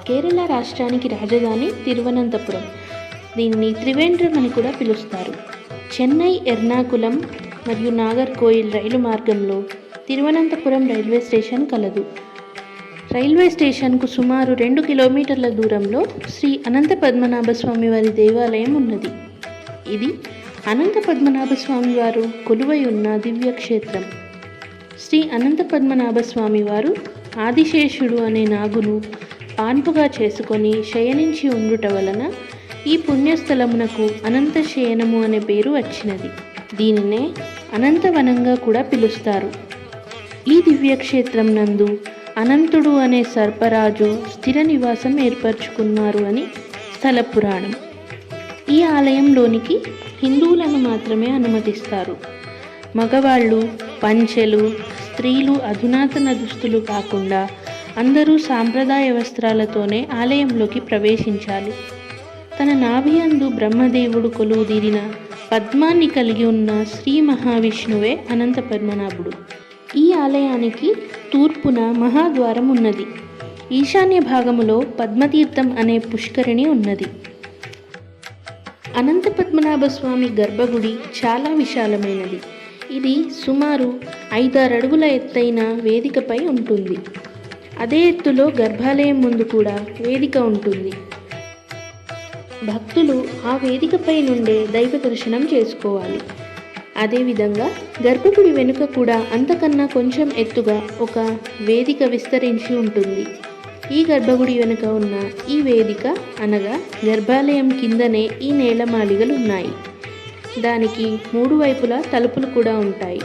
కేరళ రాష్ట్రానికి రాజధాని తిరువనంతపురం. దీనిని త్రివేంద్రం అని కూడా పిలుస్తారు. చెన్నై, ఎర్నాకులం మరియు నాగర్కోయిల్ రైలు మార్గంలో తిరువనంతపురం రైల్వే స్టేషన్ కలదు. రైల్వే స్టేషన్కు సుమారు 2 కిలోమీటర్ల దూరంలో శ్రీ అనంత పద్మనాభ స్వామి వారి దేవాలయం ఉన్నది. ఇది అనంత పద్మనాభ స్వామి వారు కొలువై ఉన్న దివ్యక్షేత్రం. శ్రీ అనంత పద్మనాభ స్వామి వారు ఆదిశేషుడు అనే నాగును పాన్పుగా చేసుకొని శయనించి ఉండుట వలన ఈ పుణ్యస్థలమునకు అనంత శయనము అనే పేరు వచ్చినది. దీనినే అనంతవనంగా కూడా పిలుస్తారు. ఈ దివ్యక్షేత్రం నందు అనంతుడు అనే సర్పరాజు స్థిర నివాసం ఏర్పరచుకున్నారు అని స్థల పురాణం. ఈ ఆలయంలోనికి హిందువులను మాత్రమే అనుమతిస్తారు. మగవాళ్ళు పంచెలు, స్త్రీలు అధునాతన దుస్తులు కాకుండా అందరూ సాంప్రదాయ వస్త్రాలతోనే ఆలయంలోకి ప్రవేశించాలి. తన నాభియందు బ్రహ్మదేవుడు కొలువుదీరిన పద్మాన్ని కలిగి ఉన్న శ్రీ మహావిష్ణువే అనంత పద్మనాభుడు. ఈ ఆలయానికి తూర్పున మహాద్వారం ఉన్నది. ఈశాన్య భాగములో పద్మతీర్థం అనే పుష్కరిణి ఉన్నది. అనంత పద్మనాభ స్వామి గర్భగుడి చాలా విశాలమైనది. ఇది సుమారు 5-6 అడుగుల ఎత్తైన వేదికపై ఉంటుంది. అదే ఎత్తులో గర్భాలయం ముందు కూడా వేదిక ఉంటుంది. భక్తులు ఆ వేదికపై నుండే దైవ దర్శనం చేసుకోవాలి. అదేవిధంగా గర్భగుడి వెనుక కూడా అంతకన్నా కొంచెం ఎత్తుగా ఒక వేదిక విస్తరించి ఉంటుంది. ఈ గర్భగుడి వెనుక ఉన్న ఈ వేదిక అనగా గర్భాలయం కిందనే ఈ నేలమాళిగలు ఉన్నాయి. దానికి 3 వైపులా తలుపులు కూడా ఉంటాయి.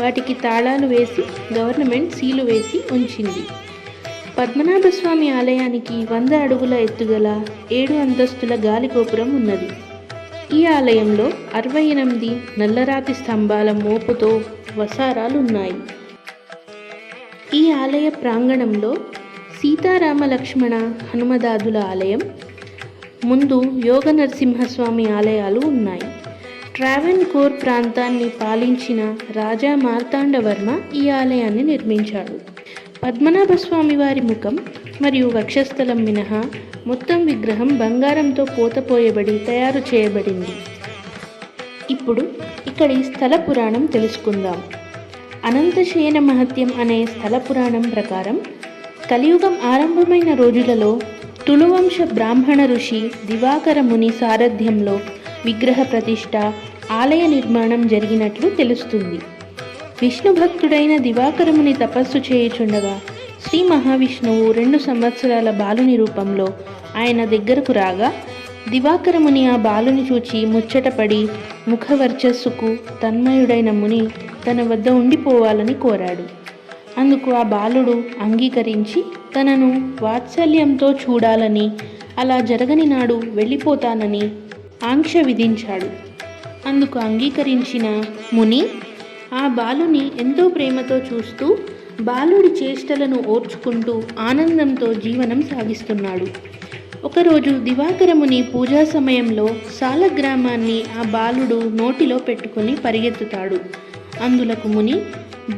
వాటికి తాళాలు వేసి గవర్నమెంట్ సీలు వేసి ఉంచింది. పద్మనాభస్వామి ఆలయానికి 100 అడుగుల ఎత్తుగల 7 అంతస్తుల గాలిగోపురం ఉన్నది. ఈ ఆలయంలో 68 నల్లరాతి స్తంభాల మోపుతో వసారాలు ఉన్నాయి. ఈ ఆలయ ప్రాంగణంలో సీతారామ లక్ష్మణ హనుమదాదుల ఆలయం, ముందు యోగ నరసింహస్వామి ఆలయాలు ఉన్నాయి. ట్రావెన్కోర్ ప్రాంతాన్ని పాలించిన రాజా మార్తాండవర్మ ఈ ఆలయాన్ని నిర్మించాడు. పద్మనాభస్వామి వారి ముఖం మరియు వక్షస్థలం మినహా మొత్తం విగ్రహం బంగారంతో పోతపోయబడి తయారు చేయబడింది. ఇప్పుడు ఇక్కడి స్థల పురాణం తెలుసుకుందాం. అనంతశయన మహత్యం అనే స్థల పురాణం ప్రకారం కలియుగం ఆరంభమైన రోజులలో తుళువంశ బ్రాహ్మణ ఋషి దివాకర ముని సారథ్యంలో విగ్రహ ప్రతిష్ఠ, ఆలయ నిర్మాణం జరిగినట్లు తెలుస్తుంది. విష్ణు భక్తుడైన దివాకరముని తపస్సు చేయుచుండగా శ్రీ మహావిష్ణువు 2 సంవత్సరాల బాలుని రూపంలో ఆయన దగ్గరకు రాగా దివాకరముని ఆ బాలుని చూచి ముచ్చటపడి ముఖవర్చస్సుకు తన్మయుడైన ముని తన వద్ద ఉండిపోవాలని కోరాడు. అందుకు ఆ బాలుడు అంగీకరించి తనను వాత్సల్యంతో చూడాలని, అలా జరగని నాడు వెళ్ళిపోతానని ఆంక్ష విధించాడు. అందుకు అంగీకరించిన ముని ఆ బాలుని ఎంతో ప్రేమతో చూస్తూ బాలుడి చేష్టలను ఓర్చుకుంటూ ఆనందంతో జీవనం సాగిస్తున్నాడు. ఒకరోజు దివాకరముని పూజా సమయంలో సాలగ్రామాన్ని ఆ బాలుడు నోటిలో పెట్టుకుని పరిగెత్తుతాడు. అందులకు ముని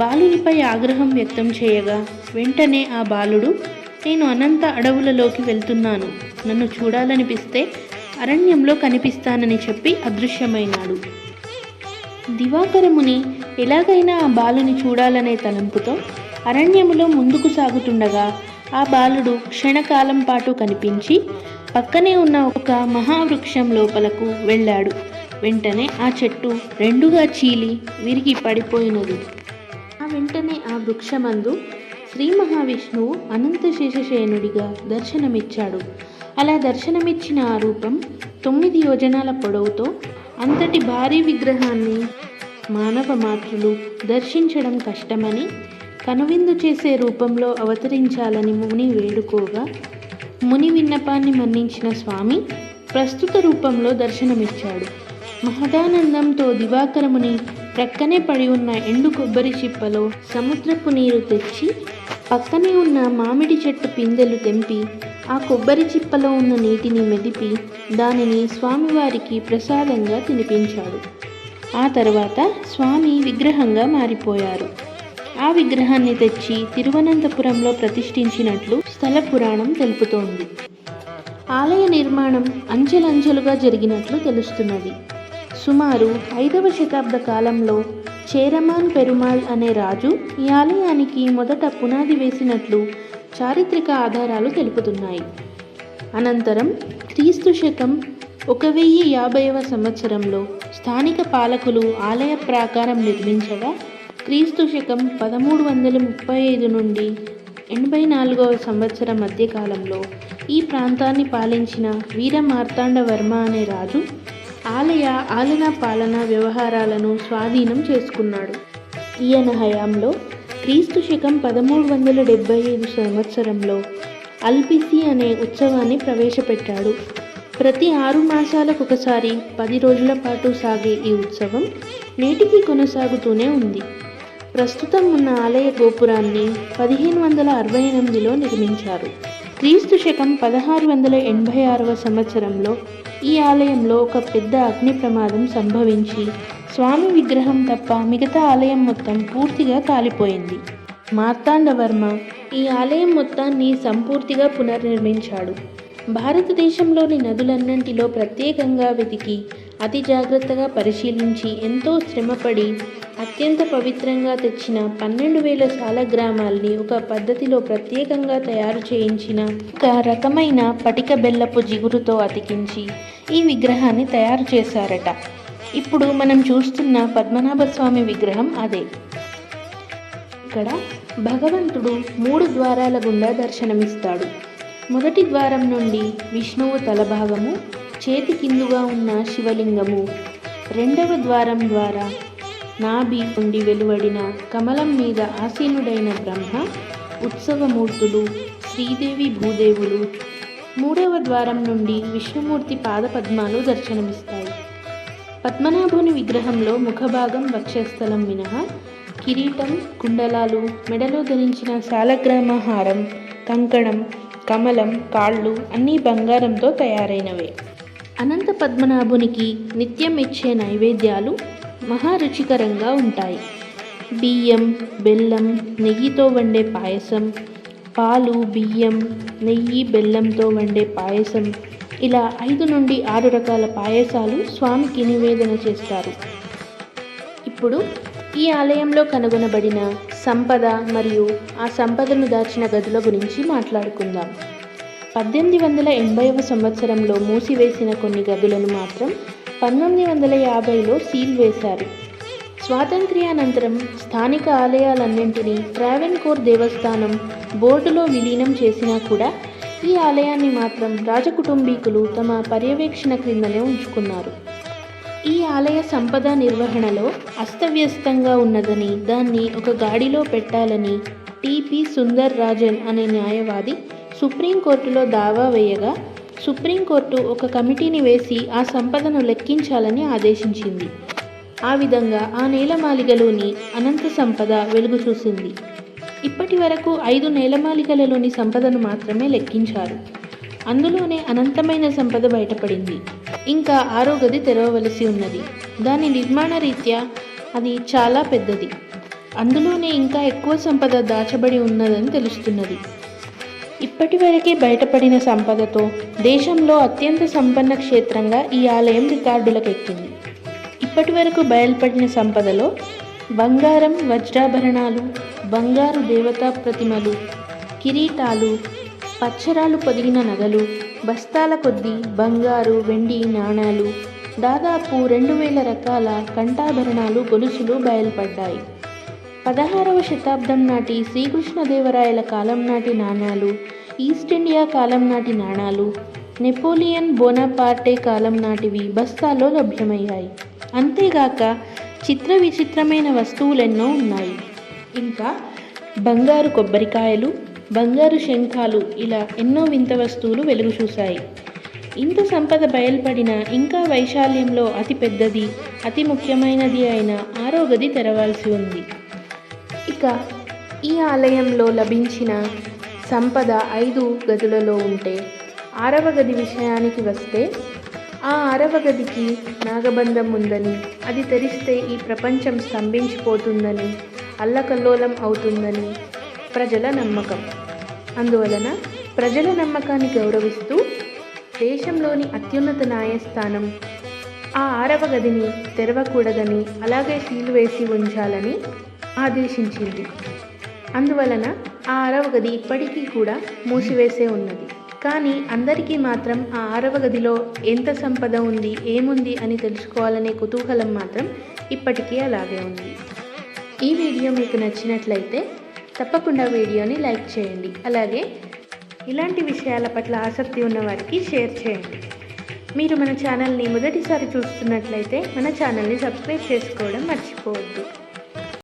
బాలునిపై ఆగ్రహం వ్యక్తం చేయగా వెంటనే ఆ బాలుడు, నేను అనంత అడవులలోకి వెళ్తున్నాను, నన్ను చూడాలనిపిస్తే అరణ్యంలో కనిపిస్తానని చెప్పి అదృశ్యమైనాడు. దివాకరముని ఎలాగైనా ఆ బాలుని చూడాలనే తలంపుతో అరణ్యములో ముందుకు సాగుతుండగా ఆ బాలుడు క్షణకాలం పాటు కనిపించి పక్కనే ఉన్న ఒక మహావృక్షం లోపలకు వెళ్ళాడు. వెంటనే ఆ చెట్టు 2గా చీలి విరిగి పడిపోయినది. వెంటనే ఆ వృక్షమందు శ్రీ మహావిష్ణువు అనంత శేషశయనుడిగా దర్శనమిచ్చాడు. అలా దర్శనమిచ్చిన ఆ రూపం 9 యోజనాల పొడవుతో అంతటి భారీ విగ్రహాన్ని మానవ మాతృలు దర్శించడం కష్టమని కనువిందు చేసే రూపంలో అవతరించాలని ముని వేడుకోగా ముని విన్నపాన్ని మన్నించిన స్వామి ప్రస్తుత రూపంలో దర్శనమిచ్చాడు. మహదానందంతో దివాకరముని ప్రక్కనే పడి ఉన్న ఎండు కొబ్బరి చిప్పలో సముద్రపు నీరు తెచ్చి పక్కనే ఉన్న మామిడి చెట్టు పిందెలు తెంపి ఆ కొబ్బరి చిప్పలో ఉన్న నీటిని మెదిపి దానిని స్వామివారికి ప్రసాదంగా తినిపించాడు. ఆ తర్వాత స్వామి విగ్రహంగా మారిపోయారు. ఆ విగ్రహాన్ని తెచ్చి తిరువనంతపురంలో ప్రతిష్ఠించినట్లు స్థల పురాణం తెలుపుతోంది. ఆలయ నిర్మాణం అంచెలంచెలుగా జరిగినట్లు తెలుస్తున్నది. సుమారు 5వ శతాబ్ద కాలంలో చేరమాన్ పెరుమాళ్ అనే రాజు ఈ ఆలయానికి మొదట పునాది వేసినట్లు చారిత్రక ఆధారాలు తెలుపుతున్నాయి. అనంతరం క్రీస్తు శకం 1050వ సంవత్సరంలో స్థానిక పాలకులు ఆలయ ప్రాకారం నిర్మించగా, క్రీస్తు శకం 1335 నుండి 84వ సంవత్సరం మధ్యకాలంలో ఈ ప్రాంతాన్ని పాలించిన వీర మార్తాండవర్మ అనే రాజు ఆలయ పాలనా వ్యవహారాలను స్వాధీనం చేసుకున్నాడు. ఈయన హయాంలో క్రీస్తు శకం 1375 సంవత్సరంలో అల్పిసి అనే ఉత్సవాన్ని ప్రవేశపెట్టాడు. ప్రతి 6 మాసాలకొకసారి 10 రోజుల పాటు సాగే ఈ ఉత్సవం నేటికి కొనసాగుతూనే ఉంది. ప్రస్తుతం ఉన్న ఆలయ గోపురాన్ని 1568లో నిర్మించారు. క్రీస్తు శకం 1686వ సంవత్సరంలో ఈ ఆలయంలో ఒక పెద్ద అగ్ని ప్రమాదం సంభవించి స్వామి విగ్రహం తప్ప మిగతా ఆలయం మొత్తం పూర్తిగా కాలిపోయింది. మార్తాండవర్మ ఈ ఆలయం మొత్తాన్ని సంపూర్తిగా పునర్నిర్మించాడు. భారతదేశంలోని నదులన్నింటిలో ప్రత్యేకంగా వెతికి అతి జాగ్రత్తగా పరిశీలించి ఎంతో శ్రమపడి అత్యంత పవిత్రంగా తెచ్చిన 12,000 సాలగ్రామాల్ని ఒక పద్ధతిలో ప్రత్యేకంగా తయారు చేయించిన ఒక రకమైన పటిక బెల్లపు జిగురుతో అతికించి ఈ విగ్రహాన్ని తయారు చేశారట. ఇప్పుడు మనం చూస్తున్న పద్మనాభస్వామి విగ్రహం అదే. ఇక్కడ భగవంతుడు 3 ద్వారాల గుండా దర్శనమిస్తాడు. మొదటి ద్వారం నుండి విష్ణువు తలభాగము, చేతి కిందుగా ఉన్న శివలింగము, రెండవ ద్వారం ద్వారా నాభి నుండి వెలువడిన కమలం మీద ఆసీనుడైన బ్రహ్మ, ఉత్సవమూర్తులు, శ్రీదేవి భూదేవులు, మూడవ ద్వారం నుండి విష్ణుమూర్తి పాదపద్మాలు దర్శనమిస్తాయి. పద్మనాభుని విగ్రహంలో ముఖభాగం, వక్షస్థలం మినహా కిరీటం, కుండలాలు, మెడలో ధరించిన సాలగ్రామ హారం, కంకణం, కమలం, కాళ్ళు అన్నీ బంగారంతో తయారైనవే. అనంత పద్మనాభునికి నిత్యం ఇచ్చే నైవేద్యాలు మహారుచికరంగా ఉంటాయి. బియ్యం, బెల్లం, నెయ్యితో వండే పాయసం, పాలు, బియ్యం, నెయ్యి, బెల్లంతో వండే పాయసం, ఇలా 5 నుండి 6 రకాల పాయసాలు స్వామికి నివేదన చేస్తారు. ఇప్పుడు ఈ ఆలయంలో కనుగొనబడిన సంపద మరియు ఆ సంపదను దాచిన గదుల గురించి మాట్లాడుకుందాం. 1880వ సంవత్సరంలో మూసివేసిన కొన్ని గదులను మాత్రం 1950లో సీల్ వేశారు. స్వాతంత్ర్యానంతరం స్థానిక ఆలయాలన్నింటినీ ట్రావెన్కోర్ దేవస్థానం బోర్డులో విలీనం చేసినా కూడా ఈ ఆలయాన్ని మాత్రం రాజకుటుంబీకులు తమ పర్యవేక్షణ క్రిందనే ఉంచుకున్నారు. ఈ ఆలయ సంపద నిర్వహణలో అస్తవ్యస్తంగా ఉన్నదని, దాన్ని ఒక గాడిలో పెట్టాలని టిపి సుందర్ రాజన్ అనే న్యాయవాది సుప్రీంకోర్టులో దావా వేయగా, సుప్రీంకోర్టు ఒక కమిటీని వేసి ఆ సంపదను లెక్కించాలని ఆదేశించింది. ఆ విధంగా ఆ నేలమాళిగలోని అనంత సంపద వెలుగు చూసింది. ఇప్పటి వరకు 5 నేలమాళిగలలోని సంపదను మాత్రమే లెక్కించారు. అందులోనే అనంతమైన సంపద బయటపడింది. ఇంకా 6వ గది తెరవవలసి ఉన్నది. దాని నిర్మాణ రీత్యా అది చాలా పెద్దది. అందులోనే ఇంకా ఎక్కువ సంపద దాచబడి ఉన్నదని తెలుస్తున్నది. ఇప్పటి వరకే బయటపడిన సంపదతో దేశంలో అత్యంత సంపన్న క్షేత్రంగా ఈ ఆలయం రికార్డులకెక్కింది. ఇప్పటి వరకు బయలుపడిన సంపదలో బంగారం, వజ్రాభరణాలు, బంగారు దేవతా ప్రతిమలు, కిరీటాలు, పచ్చరాలు పొదిగిన నగలు, బస్తాల కొద్దీ బంగారు, వెండి నాణాలు, దాదాపు 2000 రకాల కంఠాభరణాలు, గొలుసులు బయలుపడ్డాయి. 16వ శతాబ్దం నాటి శ్రీకృష్ణదేవరాయల కాలం నాటి నాణాలు, ఈస్ట్ ఇండియా కాలం నాటి నాణాలు, నెపోలియన్ బోనాపార్టే కాలం నాటివి బస్తాల్లో లభ్యమయ్యాయి. అంతేగాక చిత్ర విచిత్రమైన వస్తువులెన్నో ఉన్నాయి. ఇంకా బంగారు కొబ్బరికాయలు, బంగారు శంఖాలు, ఇలా ఎన్నో వింత వస్తువులు వెలుగు చూశాయి. ఇంత సంపద బయలుపడిన ఇంకా వైశాల్యంలో అతి పెద్దది, అతి ముఖ్యమైనది అయిన 6వ గది తెరవాల్సి ఉంది. ఇక ఈ ఆలయంలో లభించిన సంపద 5 గదులలో ఉంటే 6వ గది విషయానికి వస్తే, ఆ 6వ గదికి నాగబంధం ఉందని, అది తెరిస్తే ఈ ప్రపంచం స్తంభించిపోతుందని, అల్లకల్లోలం అవుతుందని ప్రజల నమ్మకం. అందువలన ప్రజల నమ్మకాన్ని గౌరవిస్తూ దేశంలోని అత్యున్నత న్యాయస్థానం ఆ 6వ గదిని తెరవకూడదని, అలాగే సీలు వేసి ఉంచాలని ఆదేశించింది. అందువలన ఆ 6వ గది ఇప్పటికీ కూడా మూసివేసే ఉన్నది. కానీ అందరికీ మాత్రం ఆ 6వ గదిలో ఎంత సంపద ఉంది, ఏముంది అని తెలుసుకోవాలనే కుతూహలం మాత్రం ఇప్పటికీ అలాగే ఉంది. ఈ వీడియో మీకు నచ్చినట్లయితే తప్పకుండా వీడియోని లైక్ చేయండి. అలాగే ఇలాంటి విషయాల పట్ల ఆసక్తి ఉన్న వారికి షేర్ చేయండి. మీరు మన ఛానల్ని మొదటిసారి చూస్తున్నట్లయితే మన ఛానల్ని సబ్స్క్రైబ్ చేసుకోవడం మర్చిపోవద్దు.